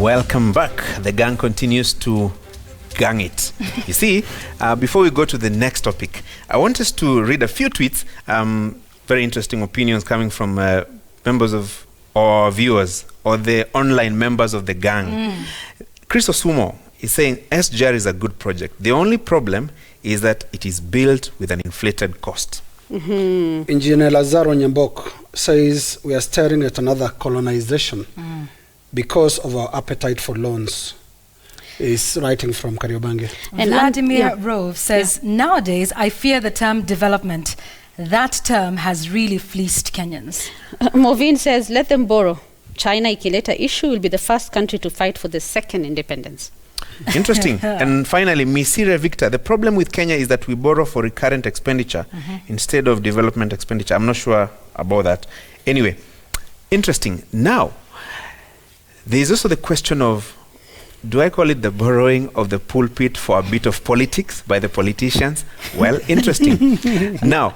Welcome back. The gang continues to gang it. You see, before we go to the next topic, I want us to read a few tweets, very interesting opinions coming from members of or viewers or the online members of the gang. Chris Osumo is saying SGR is a good project. The only problem is that it is built with an inflated cost. Engineer Lazaro Nyambok says we are staring at another colonization because of our appetite for loans. Is writing from Kariobangi. And Vladimir Rove says, nowadays I fear the term development. That term has really fleeced Kenyans. Movin says, let them borrow. China ikileta issue will be the first country to fight for the second independence. Interesting. And finally, Misire Victor, the problem with Kenya is that we borrow for recurrent expenditure instead of development expenditure. I'm not sure about that. Anyway, interesting. Now, there's also the question of, do I call it the borrowing of the pulpit for a bit of politics by the politicians? Well, interesting. Now,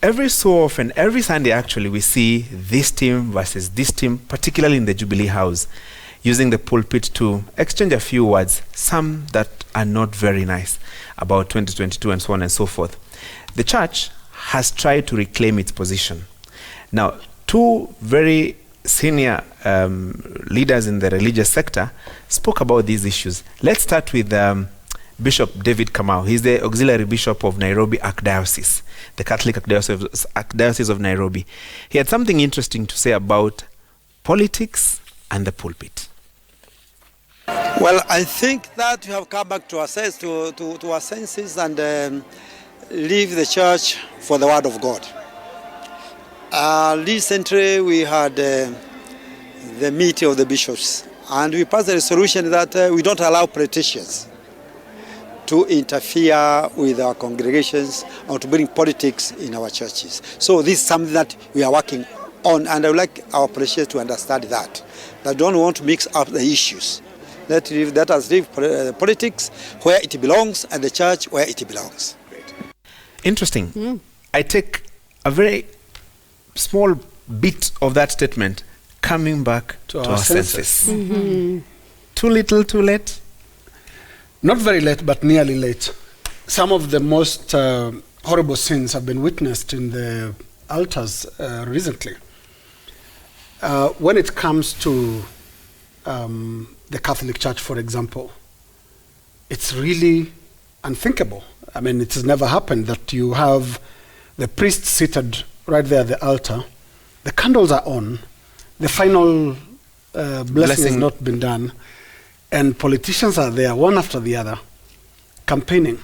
every so often, every Sunday actually, we see this team versus this team, particularly in the Jubilee House, using the pulpit to exchange a few words, some that are not very nice, about 2022 and so on and so forth. The church has tried to reclaim its position. Now, two very senior leaders in the religious sector spoke about these issues. Let's start with Bishop David Kamau. He's the auxiliary bishop of Nairobi Archdiocese, the Catholic Archdiocese of Nairobi. He had something interesting to say about politics and the pulpit. Well, I think that we have come back to our senses and leave the church for the word of God. Recently, we had the meeting of the bishops, and we passed a resolution that we don't allow politicians to interfere with our congregations or to bring politics in our churches. So this is something that we are working on, and I would like our politicians to understand that. They don't want to mix up the issues. Let us leave politics where it belongs and the church where it belongs. Interesting. I take a very small bit of that statement, coming back to our senses. Too little, too late? Not very late, but nearly late. Some of the most horrible sins have been witnessed in the altars recently. When it comes to the Catholic Church, for example, it's really unthinkable. I mean, it has never happened that you have the priest seated right there at the altar, the candles are on, the final blessing has not been done, and politicians are there, one after the other, campaigning.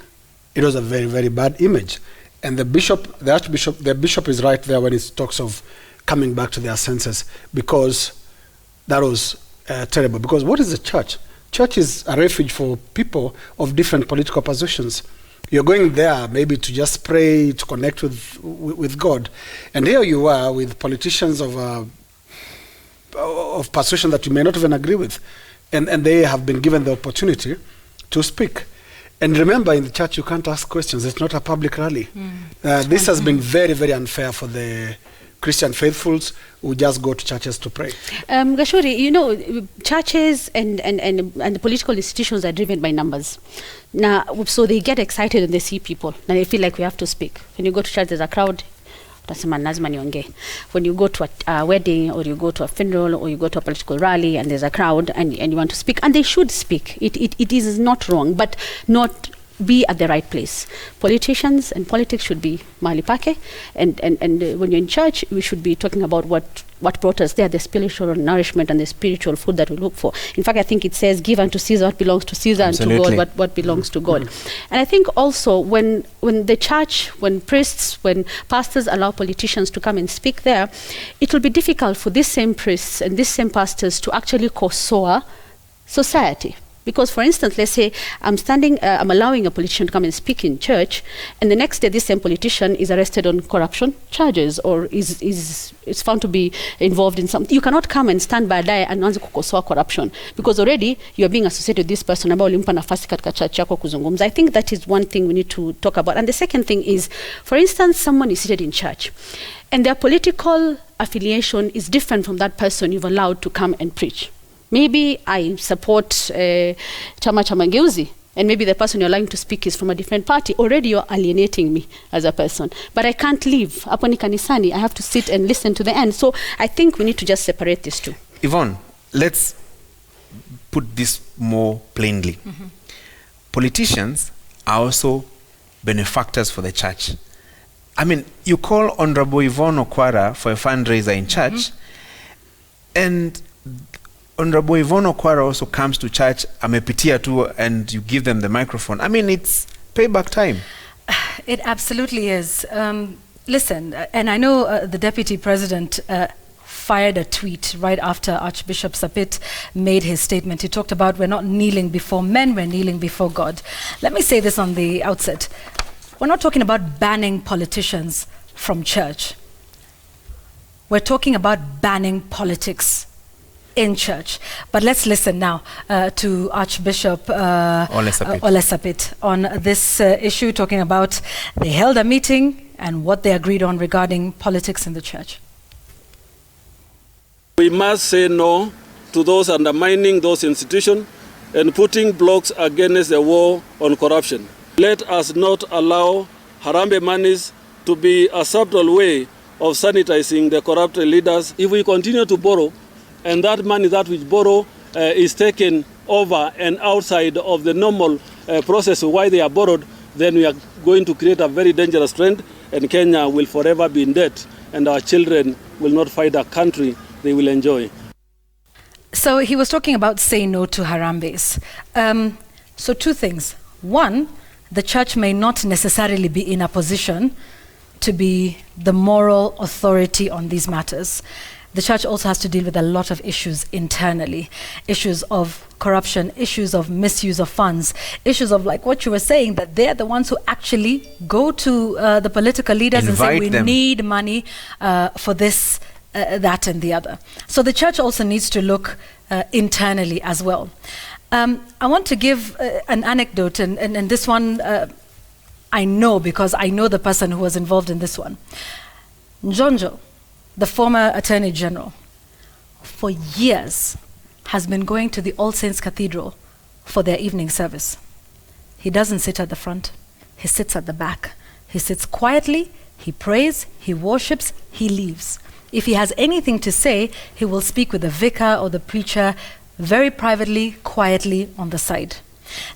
It was a very, very bad image. And the bishop, the bishop is right there when he talks of coming back to their senses, because that was terrible. Because what is the church? Church is a refuge for people of different political positions. You're going there maybe to just pray, to connect with God. And here you are with politicians of persuasion that you may not even agree with. And they have been given the opportunity to speak. And remember, in the church, you can't ask questions. It's not a public rally. This has been very, very unfair for the Christian faithfuls who just go to churches to pray. Gashuri, you know, churches and the political institutions are driven by numbers. Now, so they get excited when they see people, and they feel like we have to speak. When you go to church, there's a crowd. When you go to a wedding, or you go to a funeral, or you go to a political rally, and there's a crowd, and you want to speak, and they should speak. It is not wrong, but not be at the right place. Politicians and politics should be mahali pake, and when you're in church, we should be talking about what brought us there, the spiritual nourishment and the spiritual food that we look for. In fact, I think it says, give unto Caesar what belongs to Caesar, Absolutely. and to God what belongs to God. And I think also when the church, when priests, when pastors allow politicians to come and speak there, it will be difficult for these same priests and these same pastors to actually co-soar society. Because, for instance, let's say I'm allowing a politician to come and speak in church, and the next day this same politician is arrested on corruption charges, or is found to be involved in something. You cannot come and stand by and anze kukosoa corruption, because already you are being associated with this person ambao ulimpa nafasi katika church yako kuzungumza. I think that is one thing we need to talk about. And the second thing is, for instance, someone is seated in church, and their political affiliation is different from that person you've allowed to come and preach. Maybe I support Chama cha Mageuzi, and maybe the person you're allowing to speak is from a different party. Already you're alienating me as a person. But I can't leave. Hapo ni kanisani. I have to sit and listen to the end. So I think we need to just separate these two. Yvonne, let's put this more plainly. Politicians are also benefactors for the church. I mean, you call Honorable Yvonne Okwara for a fundraiser in church, and Honorable Yvonne Okwara also comes to church, amepitia tu, and you give them the microphone. I mean, it's payback time. It absolutely is. Listen, and I know the Deputy President fired a tweet right after Archbishop Sapit made his statement. He talked about, we're not kneeling before men, we're kneeling before God. Let me say this on the outset. We're not talking about banning politicians from church. We're talking about banning politics in church. But let's listen now to Archbishop Ole Sapit on this issue, talking about they held a meeting and what they agreed on regarding politics in the church. We must say no to those undermining those institutions and putting blocks against the war on corruption. Let us not allow Harambe monies to be a subtle way of sanitizing the corrupt leaders. If we continue to borrow, and that money that we borrow is taken over and outside of the normal process of why they are borrowed, then we are going to create a very dangerous trend, and Kenya will forever be in debt, and our children will not find a country they will enjoy. So he was talking about saying no to Harambes. So two things. One, the church may not necessarily be in a position to be the moral authority on these matters. The church also has to deal with a lot of issues internally, issues of corruption, issues of misuse of funds, issues of, like what you were saying, that they're the ones who actually go to the political leaders and say, we need money for this, that and the other. So the church also needs to look internally as well. I want to give an anecdote, and this one I know because I know the person who was involved in this one. Njonjo, the former Attorney General, for years has been going to the All Saints Cathedral for their evening service. He doesn't sit at the front, he sits at the back. He sits quietly, he prays, he worships, he leaves. If he has anything to say, he will speak with the vicar or the preacher very privately, quietly on the side.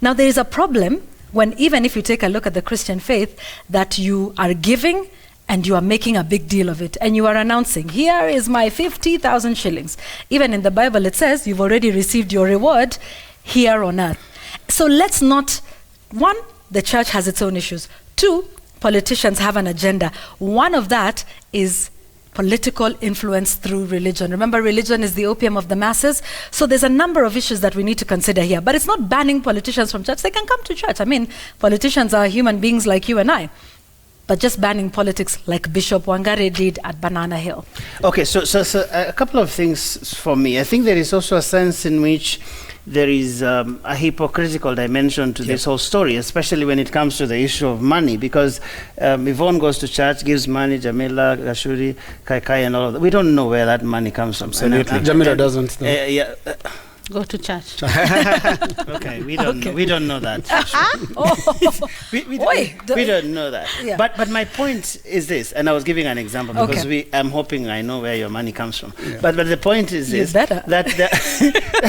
Now there is a problem when, even if you take a look at the Christian faith, that you are giving and you are making a big deal of it, and you are announcing, here is my 50,000 shillings. Even in the Bible it says, you've already received your reward here on earth. So let's not, one, the church has its own issues. Two, politicians have an agenda. One of that is political influence through religion. Remember, religion is the opium of the masses. So there's a number of issues that we need to consider here. But it's not banning politicians from church. They can come to church. I mean, politicians are human beings like you and I. But just banning politics like Bishop Wangari did at Banana Hill. Okay, so a couple of things for me. I think there is also a sense in which there is a hypocritical dimension to this whole story, especially when it comes to the issue of money, because Yvonne goes to church, gives money, Jamila, Gashuri, Kai, and all of that. We don't know where that money comes from. Absolutely. Jamila doesn't know. Go to church. Okay, we don't know that. We don't know that. Yeah. But my point is this, and I was giving an example because I'm hoping I know where your money comes from. Yeah. But the point is this, that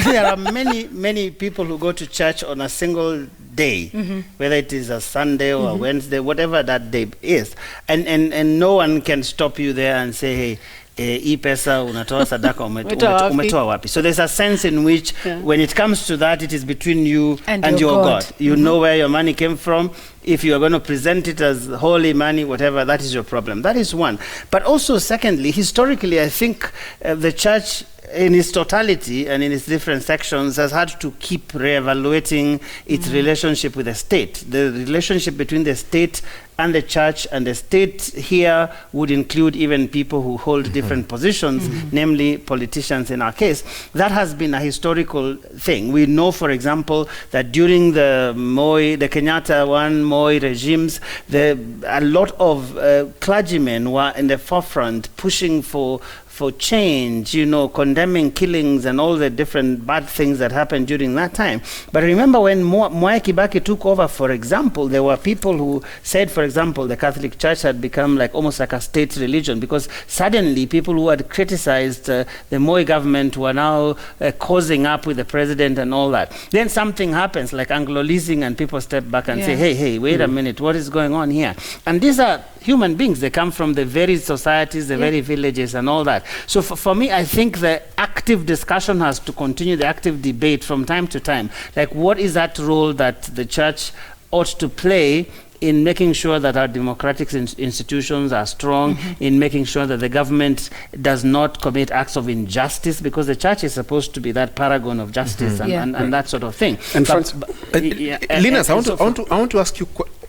there are many people who go to church on a single day, whether it is a Sunday or a Wednesday, whatever that day is, and no one can stop you there and say, hey, pesa unatoa sadaka umetoa wapi. So there's a sense in which when it comes to that, it is between you and your God. You know where your money came from. If you are going to present it as holy money, whatever, that is your problem. That is one. But also secondly, historically, I think the church in its totality and in its different sections has had to keep reevaluating its relationship with the state. The relationship between the state and the church, and the state here would include even people who hold different positions, namely politicians in our case. That has been a historical thing. We know, for example, that during the Kenyatta Moi regimes, a lot of clergymen were in the forefront pushing for for change, condemning killings and all the different bad things that happened during that time. But remember when Mwai Kibaki took over, for example, there were people who said, for example, the Catholic Church had become almost like a state religion, because suddenly people who had criticized the Moi government were now causing up with the president and all that. Then something happens like Anglo leasing and people step back and say, hey, wait a minute, what is going on here? And these are human beings. They come from the very societies, the very villages and all that. So for me, I think the active discussion has to continue, the active debate from time to time. Like, what is that role that the church ought to play in making sure that our democratic institutions are strong, in making sure that the government does not commit acts of injustice, because the church is supposed to be that paragon of justice and that sort of thing. And Linus, I want to ask you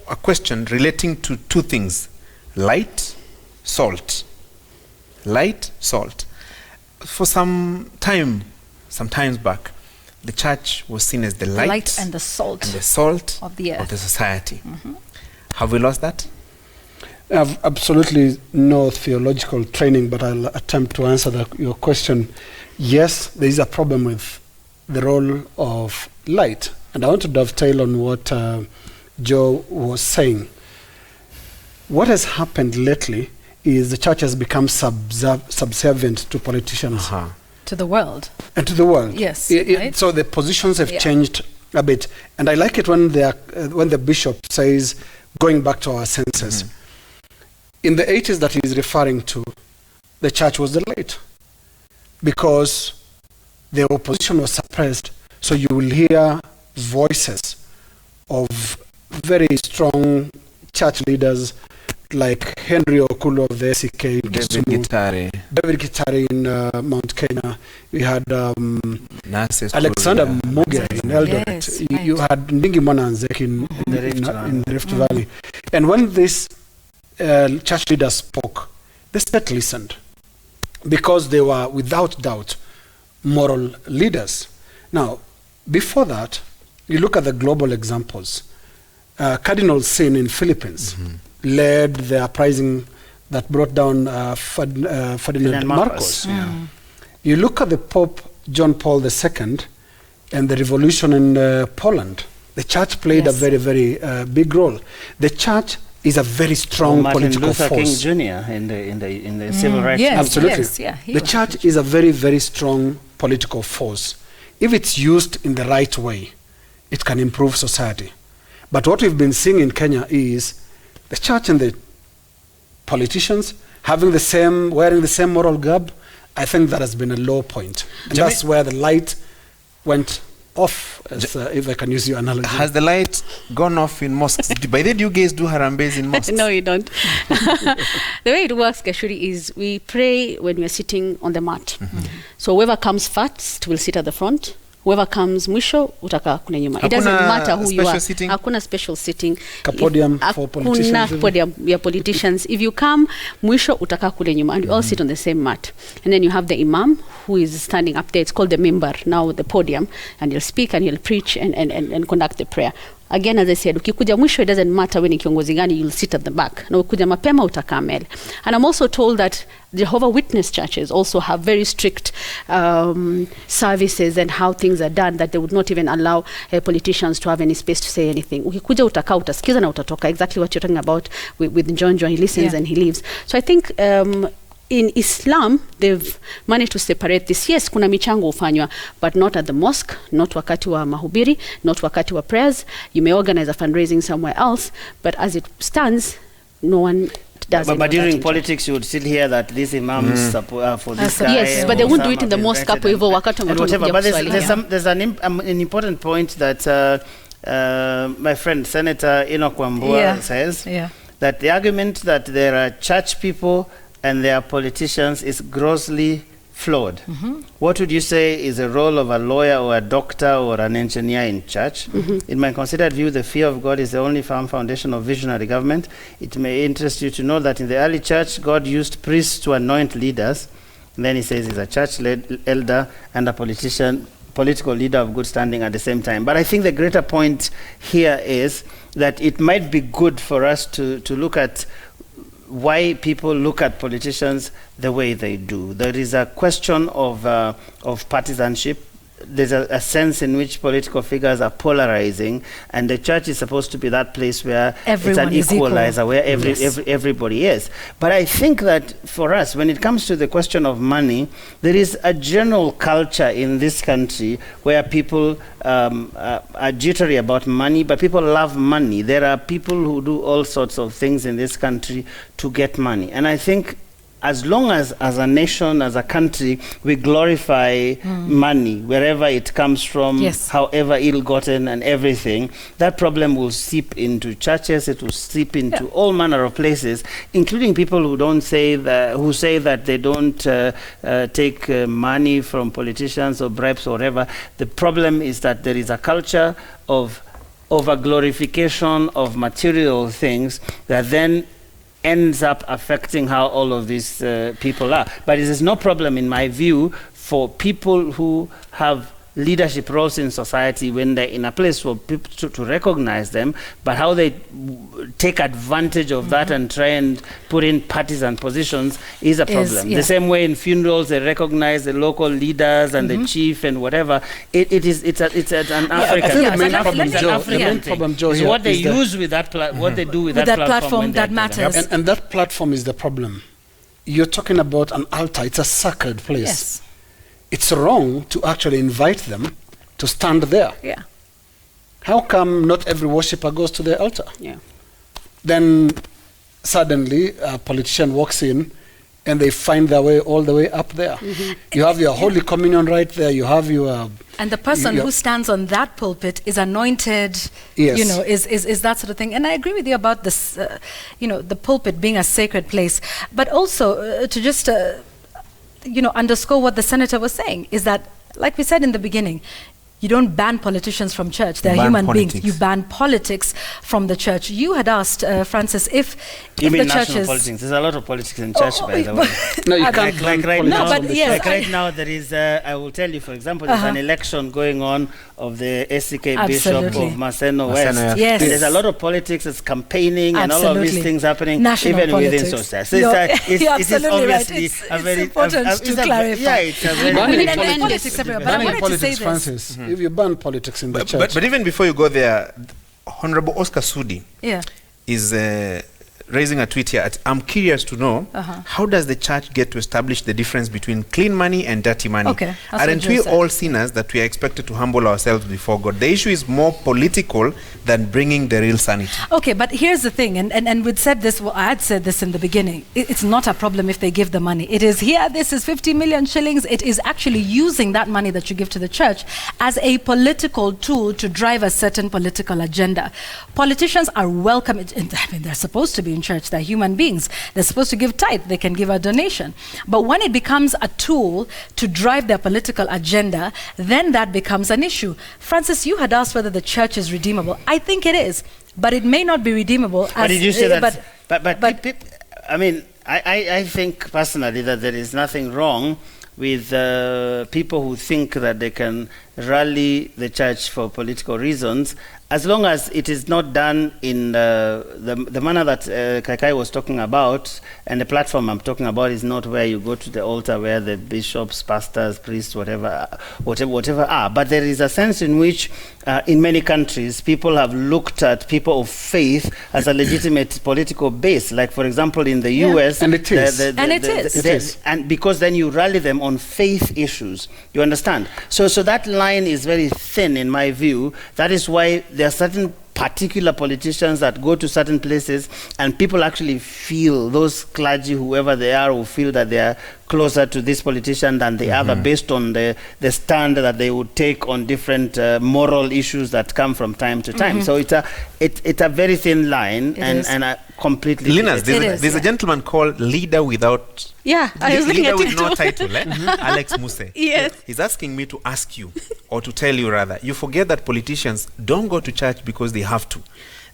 a question relating to two things: light, salt. Light, salt. For some times back, the church was seen as the light and the salt of the earth, of the society. Have we lost that? I have absolutely no theological training, but I'll attempt to answer your question. Yes, there is a problem with the role of light. And I want to dovetail on what Joe was saying. What has happened lately is the church has become subservient to politicians. To the world. And to the world. Yes. Right? So the positions have changed a bit. And I like it when the bishop says, going back to our senses. In the 80s that he's referring to, the church was the light, because the opposition was suppressed. So you will hear voices of very strong church leaders like Henry Okulo of the SEK, David Gitari in Mount Kenya. We had Alexander Muge in Eldoret. You had Ndingi Mwananzek in the Rift Valley. And when these church leaders spoke, the state listened, because they were without doubt moral leaders. Now, before that, you look at the global examples. Cardinal Sin in Philippines led the uprising that brought down Ferdinand Marcos. You look at the Pope John Paul II and the revolution in Poland. The church played a very, very big role. The church is a very strong political force. Martin Luther King Jr. in the civil rights. Absolutely. The church is a very, very strong political force. If it's used in the right way, it can improve society. But what we've been seeing in Kenya is the church and the politicians wearing the same moral garb. I think that has been a low point. And that's where the light went off, if I can use your analogy. Has the light gone off in mosques? By then, you guys do harambes in mosques? No, you don't. The way it works, Gashuri, is we pray when we're sitting on the mat. So whoever comes first will sit at the front. Whoever comes mwisho utakaa kule nyuma. It doesn't matter who you are. Hakuna special sitting. Podium for politicians. Hakuna podium for politicians. If you come mwisho utakaa kule nyuma, and you all sit on the same mat. And then you have the imam who is standing up there. It's called the mimbar, now the podium, and he'll speak and he'll preach and conduct the prayer. Again, as I said, ukikuja mwisho, it doesn't matter when ni kiongozi gani, you'll sit at the back. Na ukikuja mapema utakaa mbele. And I'm also told that Jehovah Witness churches also have very strict services and how things are done, that they would not even allow politicians to have any space to say anything. Ukikuja utakaa, utasikiza na utatoka. Exactly what you're talking about with John. He listens and he leaves. So I think in Islam, they've managed to separate this. Yes, kuna michango ufanywa, but not at the mosque, not wakati wa mahubiri, not wakati wa prayers. You may organize a fundraising somewhere else, but as it stands, no one does it. But during politics, you would still hear that these imams for this guy. Yes, but they won't do it in the mosque hapo hivyo wakati wa whatever. But there's an important point that my friend Senator Enoch Wambua says, that the argument that there are church people and their politicians is grossly flawed. What would you say is the role of a lawyer or a doctor or an engineer in church? In my considered view, the fear of God is the only firm foundation of visionary government. It may interest you to know that in the early church, God used priests to anoint leaders. And then he says he's a church elder and a political leader of good standing at the same time. But I think the greater point here is that it might be good for us to look at why people look at politicians the way they do. There is a question of partisanship. There's a sense in which political figures are polarizing, and the church is supposed to be that place where everyone it's an equalizer, where Yes. everybody is. But I think that for us, when it comes to the question of money, there is a general culture in this country where people are jittery about money, but people love money. There are people who do all sorts of things in this country to get money. And I think as long as a nation, as a country, we glorify money, wherever it comes from, Yes. however ill-gotten and everything, that problem will seep into churches, it will seep into all manner of places, including people who say that they don't take money from politicians or bribes or whatever. The problem is that there is a culture of over-glorification of material things that then ends up affecting how all of these people are. But it is no problem, in my view, for people who have leadership roles in society when they're in a place for people to recognize them, but how they take advantage of that and try and put in partisan positions is a problem. The same way in funerals they recognize the local leaders and the chief and whatever. It's an African. The main problem, Joe, is what they use with that what they do with that platform that matters. And that platform is the problem. You're talking about an altar. It's a sacred place. Yes. It's wrong to actually invite them to stand there. Yeah. How come not every worshipper goes to the altar? Yeah. Then suddenly a politician walks in and they find their way all the way up there. You have your Holy Communion right there. You have your... And the person who stands on that pulpit is anointed, Yes. is that sort of thing. And I agree with you about this, the pulpit being a sacred place. But also to just... underscore what the senator was saying is that, like we said in the beginning, you don't ban politicians from church. They're human beings. You ban politics from the church. You had asked, Francis, if you mean the national churches... politics? There's a lot of politics in church, by the way. No, you can't like right ban now. politics from the church. Right now, there is. I will tell you, for example, there's an election going on of the SCK Bishop of Maseno West. Yes. There's a lot of politics. It's campaigning and all of these things happening, National even politics. within society. So it's obviously a very important to clarify. Yeah, it's a very Banning politics everywhere. But I wanted to say this. Francis, if you ban politics in the church... But even before you go there, Honorable Oscar Sudi is raising a tweet here. I'm curious to know, how does the church get to establish the difference between clean money and dirty money? Okay, aren't we all sinners that we are expected to humble ourselves before God? The issue is more political than bringing the real sanity. Okay, but here's the thing, and we'd said this, I had said this in the beginning, it's not a problem if they give the money. It is here, this is 50 million shillings. It is actually using that money that you give to the church as a political tool to drive a certain political agenda. Politicians are welcome, they're supposed to be in church, they're human beings. They're supposed to give tithe, they can give a donation. But when it becomes a tool to drive their political agenda, then that becomes an issue. Francis, you had asked whether the church is redeemable. I think it is, but it may not be redeemable. But did you say that? I mean, I think personally that there is nothing wrong with people who think that they can rally the church for political reasons, as long as it is not done in the manner that Kaikai was talking about, and the platform I'm talking about is not where you go to the altar where the bishops, pastors, priests, whatever are. But there is a sense in which in many countries people have looked at people of faith as a legitimate political base. Like, for example, in the US. And it is. It is. And because then you rally them on faith issues. You understand? So that line is very thin in my view. That is why there are certain particular politicians that go to certain places and people actually feel, those clergy, whoever they are, who feel that they are closer to this politician than the other based on the stand that they would take on different moral issues that come from time to time. So it's a very thin line, and I completely... Linus, there's a gentleman called Leader Without... Yeah, I was looking Leader at with it no too. title, Alex Muse. Yes. He's asking me to ask you, or to tell you rather, you forget that politicians don't go to church because they have to.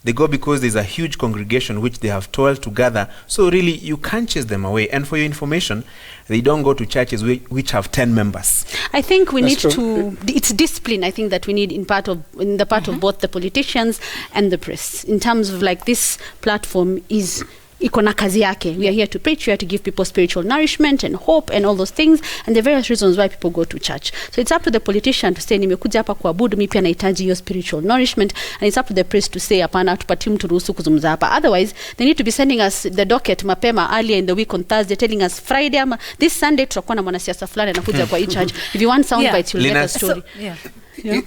They go because there's a huge congregation which they have toiled to gather. So really, you can't chase them away. And for your information, they don't go to churches which have 10 members. I think we need That's true. to... It's discipline, I think, that we need in the part of both the politicians and the priests. In terms of, like, this platform is iko na kazi yake. We are here to preach, we are to give people spiritual nourishment and hope and all those things, and the various reasons why people go to church. So it's up to the politician to say, nimekuja hapa kuabudu, mimi pia nahitaji hiyo spiritual nourishment, and it's up to the priest to say, hapana, tupatie mtu ruhusu kuzungumza hapa. Otherwise, they need to be sending us the docket mapema earlier in the week on Thursday, telling us Friday, this Sunday tutakuwa na mwanasiasa fulani anakuja kwa hii church. If you want sound bites, you'll get a story.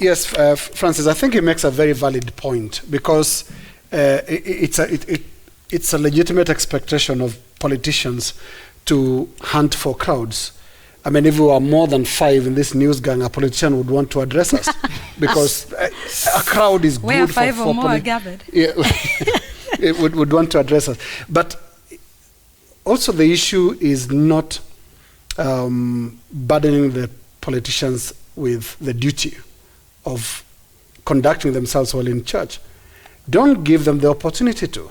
Yes, Francis, I think he makes a very valid point, because it's a legitimate expectation of politicians to hunt for crowds. I mean, if we were more than 5 in this news gang, a politician would want to address us, because a crowd is where good 5 or more are gathered. Yeah, it would want to address us. But also the issue is not burdening the politicians with the duty of conducting themselves well in church. Don't give them the opportunity to.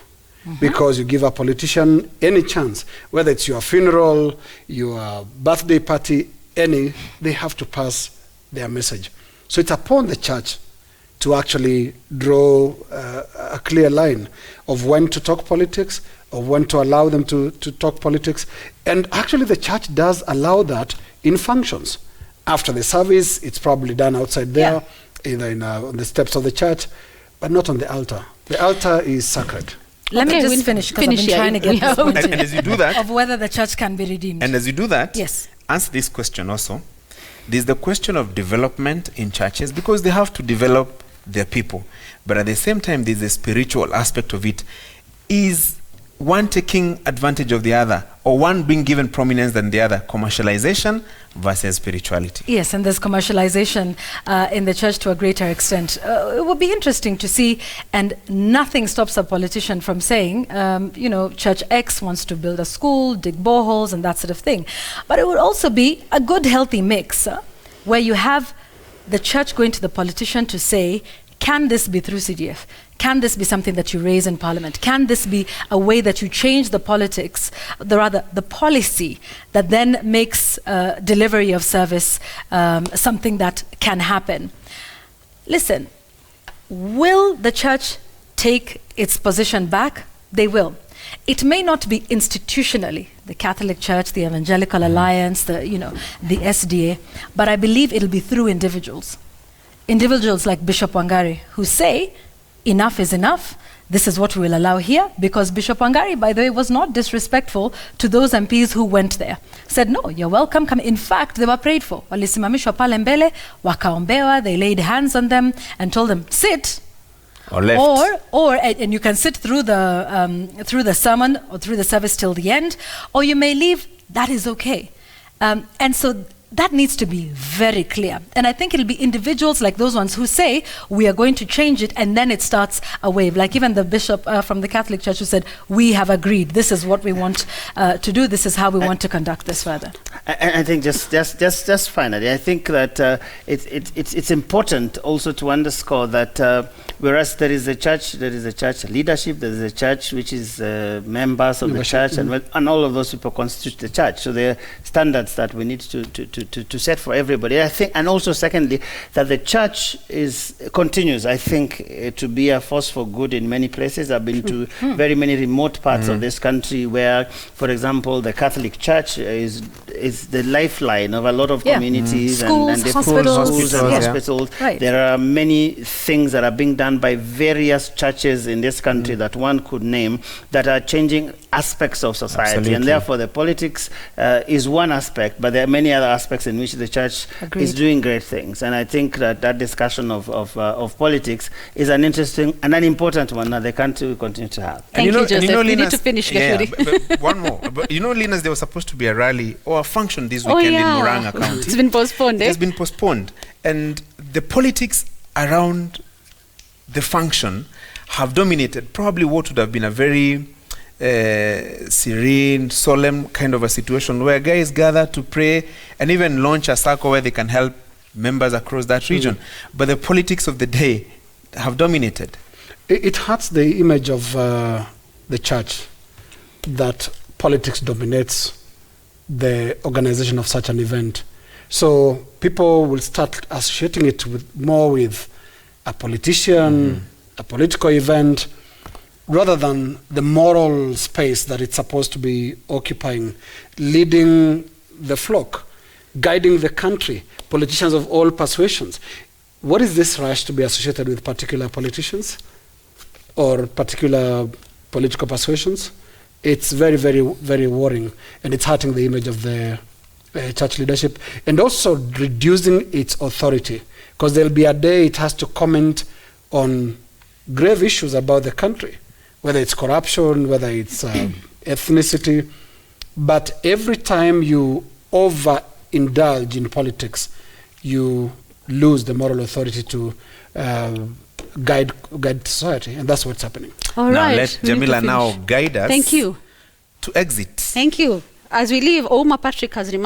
Because you give a politician any chance, whether it's your funeral, your birthday party, they have to pass their message. So it's upon the church to actually draw a clear line of when to talk politics, of when to allow them to talk politics. And actually the church does allow that in functions. After the service, it's probably done outside there, either on the steps of the church, but not on the altar. The altar is sacred. Let me just finish, because I've been trying to get this point and as you do that, of whether the church can be redeemed. And as you do that, yes, answer this question also. There's the question of development in churches, because they have to develop their people. But at the same time, there's a spiritual aspect of it. Is one taking advantage of the other, or one being given prominence than the other? Commercialization versus spirituality. Yes, and there's commercialization in the church to a greater extent. It would be interesting to see, and nothing stops a politician from saying, Church X wants to build a school, dig boreholes, and that sort of thing. But it would also be a good, healthy mix where you have the church going to the politician to say, can this be through CDF? Can this be something that you raise in Parliament? Can this be a way that you change the politics, the policy that then makes delivery of service something that can happen? Listen, will the church take its position back? They will. It may not be institutionally, the Catholic Church, the Evangelical Alliance, the SDA, but I believe it'll be through individuals. Individuals like Bishop Wangari, who say, enough is enough, this is what we will allow here, because Bishop Wangari, by the way, was not disrespectful to those MPs who went there. Said, no, you're welcome, come. In fact, they were prayed for. Walisimamishwa pale mbele, wakaombewa, they laid hands on them and told them, sit. Or left. And you can sit through the sermon or through the service till the end, or you may leave, that is okay. And so that needs to be very clear. And I think it'll be individuals like those ones who say, we are going to change it, and then it starts a wave. Like even the bishop from the Catholic Church who said, we have agreed, this is what we want to do, this is how we want to conduct this further. I think just finally, I think that it's important also to underscore that whereas there is a church leadership, there is a church which is members of the church, and all of those people constitute the church. So there are standards that we need to set for everybody. I think, and also secondly, that the church continues, I think, to be a force for good in many places. I've been to very many remote parts of this country where, for example, the Catholic Church is the lifeline of a lot of communities schools, and the hospitals, and hospitals. Right. There are many things that are being done by various churches in this country that one could name that are changing aspects of society. Absolutely. And therefore the politics is one aspect, but there are many other aspects in which the church is doing great things. And I think that discussion of politics is an interesting and an important one that the country will continue to have. Thank you, Joseph. We need to finish. But one more. But Linus, there was supposed to be a rally or a function this weekend in Murang'a County. It's been postponed. It's been postponed. And the politics around the function have dominated probably what would have been a very serene, solemn kind of a situation where guys gather to pray and even launch a circle where they can help members across that region. But the politics of the day have dominated. It hurts the image of the church that politics dominates the organization of such an event. So people will start associating it with a politician, a political event. rather than the moral space that it's supposed to be occupying, leading the flock, guiding the country, politicians of all persuasions. What is this rush to be associated with particular politicians or particular political persuasions? It's very, very, very worrying, and it's hurting the image of the church leadership and also reducing its authority, because there'll be a day it has to comment on grave issues about the country, whether it's corruption, whether it's ethnicity. But every time you overindulge in politics, you lose the moral authority to guide society, and that's what's happening. All now right. let Jamila now guide us. Thank you. To exit. Thank you. As we leave, Omar Patrick has reminded